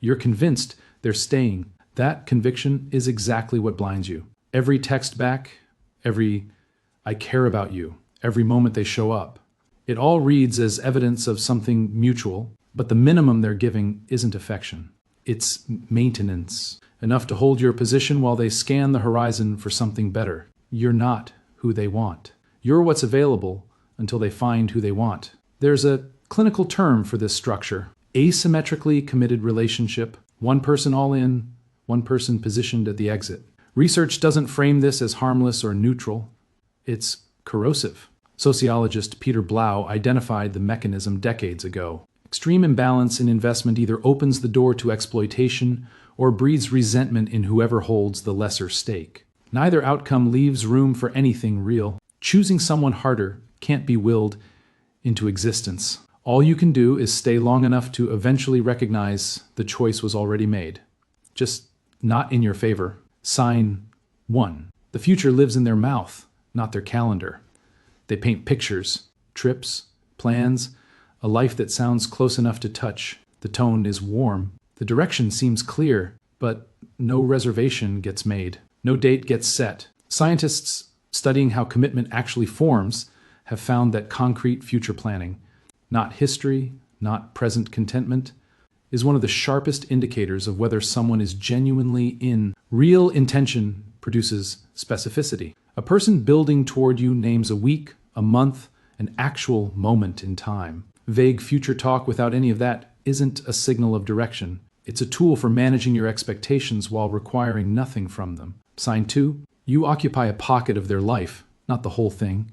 You're convinced they're staying. That conviction is exactly what blinds you. Every text back, every "I care about you," every moment they show up, it all reads as evidence of something mutual, but the minimum they're giving isn't affection. It's maintenance, enough to hold your position while they scan the horizon for something better. You're not who they want. You're what's available until they find who they want. There's a clinical term for this structure: asymmetrically committed relationship, one person all in, one person positioned at the exit. Research doesn't frame this as harmless or neutral. It's corrosive. Sociologist Peter Blau identified the mechanism decades ago. Extreme imbalance in investment either opens the door to exploitation or breeds resentment in whoever holds the lesser stake. Neither outcome leaves room for anything real. Choosing someone harder can't be willed into existence. All you can do is stay long enough to eventually recognize the choice was already made. Just not in your favor. Sign 1. The future lives in their mouth, not their calendar. They paint pictures, trips, plans, a life that sounds close enough to touch. The tone is warm. The direction seems clear, but no reservation gets made. No date gets set. Scientists studying how commitment actually forms have found that concrete future planning, not history, not present contentment, is one of the sharpest indicators of whether someone is genuinely in. Real intention produces specificity. A person building toward you names a week, a month, an actual moment in time. Vague future talk without any of that isn't a signal of direction. It's a tool for managing your expectations while requiring nothing from them. Sign 2, you occupy a pocket of their life, not the whole thing.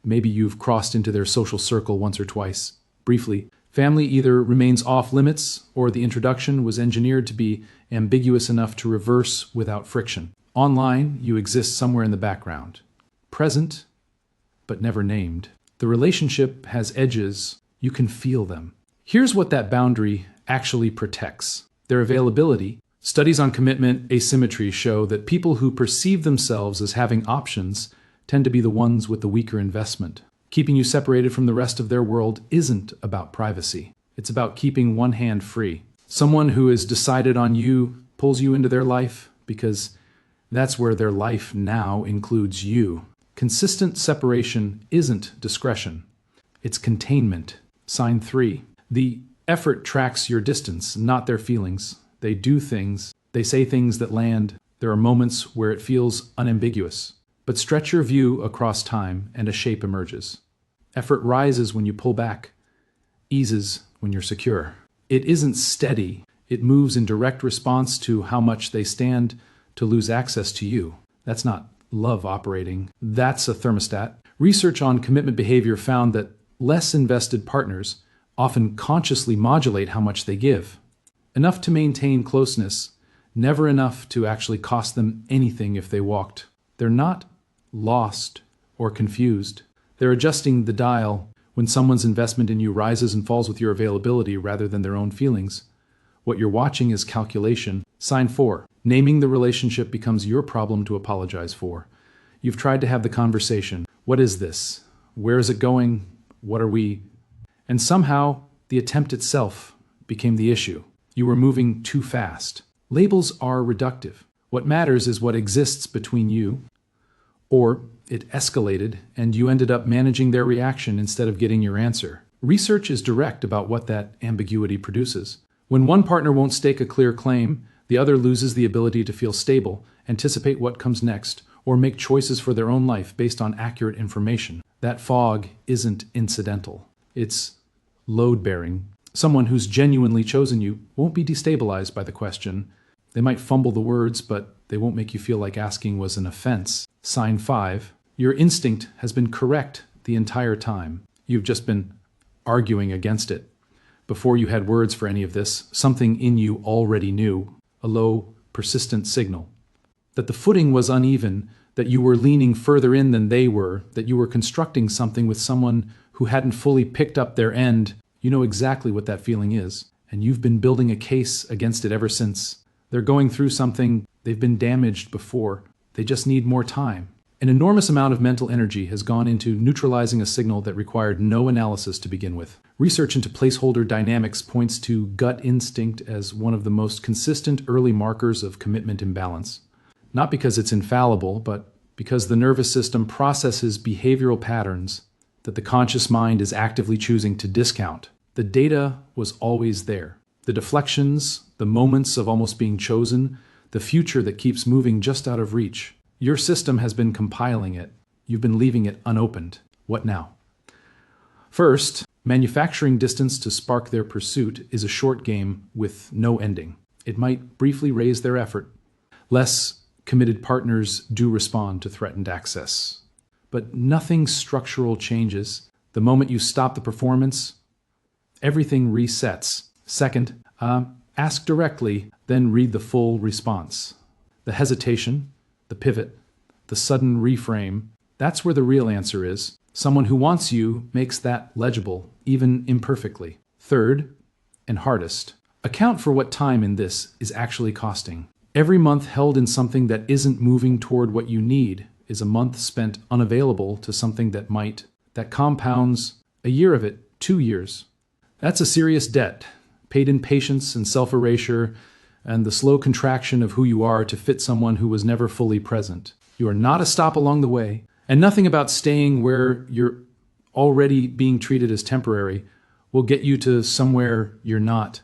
Maybe you've crossed into their social circle once or twice. Briefly, family either remains off limits or the introduction was engineered to be ambiguous enough to reverse without friction. Online, you exist somewhere in the background. Present, but never named. The relationship has edges. You can feel them. Here's what that boundary actually protects: their availability. Studies on commitment asymmetry show that people who perceive themselves as having options tend to be the ones with the weaker investment. Keeping you separated from the rest of their world isn't about privacy. It's about keeping one hand free. Someone who has decided on you pulls you into their life because that's where their life now includes you. Consistent separation isn't discretion. It's containment. Sign 3. The effort tracks your distance, not their feelings. They do things. They say things that land. There are moments where it feels unambiguous. But stretch your view across time and a shape emerges. Effort rises when you pull back, eases when you're secure. It isn't steady. It moves in direct response to how much they stand to lose access to you. That's not love operating. That's a thermostat. Research on commitment behavior found that less invested partners often consciously modulate how much they give. Enough to maintain closeness, never enough to actually cost them anything if they walked. They're not lost or confused. They're adjusting the dial when someone's investment in you rises and falls with your availability rather than their own feelings. What you're watching is calculation. Sign 4. Naming the relationship becomes your problem to apologize for. You've tried to have the conversation. What is this? Where is it going? What are we? And somehow, the attempt itself became the issue. You were moving too fast. Labels are reductive. What matters is what exists between you. Or it escalated and you ended up managing their reaction instead of getting your answer. Research is direct about what that ambiguity produces. When one partner won't stake a clear claim, the other loses the ability to feel stable, anticipate what comes next, or make choices for their own life based on accurate information. That fog isn't incidental. It's load-bearing. Someone who's genuinely chosen you won't be destabilized by the question. They might fumble the words, but they won't make you feel like asking was an offense. Sign 5. Your instinct has been correct the entire time. You've just been arguing against it. Before you had words for any of this, something in you already knew, a low, persistent signal. That the footing was uneven, that you were leaning further in than they were, that you were constructing something with someone who hadn't fully picked up their end. You know exactly what that feeling is, and you've been building a case against it ever since. They're going through something, they've been damaged before. They just need more time. An enormous amount of mental energy has gone into neutralizing a signal that required no analysis to begin with. Research into placeholder dynamics points to gut instinct as one of the most consistent early markers of commitment imbalance. Not because it's infallible, but because the nervous system processes behavioral patterns that the conscious mind is actively choosing to discount. The data was always there. The deflections, the moments of almost being chosen, the future that keeps moving just out of reach. Your system has been compiling it. You've been leaving it unopened. What now? First, manufacturing distance to spark their pursuit is a short game with no ending. It might briefly raise their effort. Less committed partners do respond to threatened access. But nothing structural changes. The moment you stop the performance, everything resets. Second, ask directly, then read the full response. The hesitation, the pivot, the sudden reframe, that's where the real answer is. Someone who wants you makes that legible, even imperfectly. Third, and hardest, account for what time in this is actually costing. Every month held in something that isn't moving toward what you need is a month spent unavailable to something that compounds a year of it, 2 years. That's a serious debt, paid in patience and self-erasure, and the slow contraction of who you are to fit someone who was never fully present. You are not a stop along the way, and nothing about staying where you're already being treated as temporary will get you to somewhere you're not.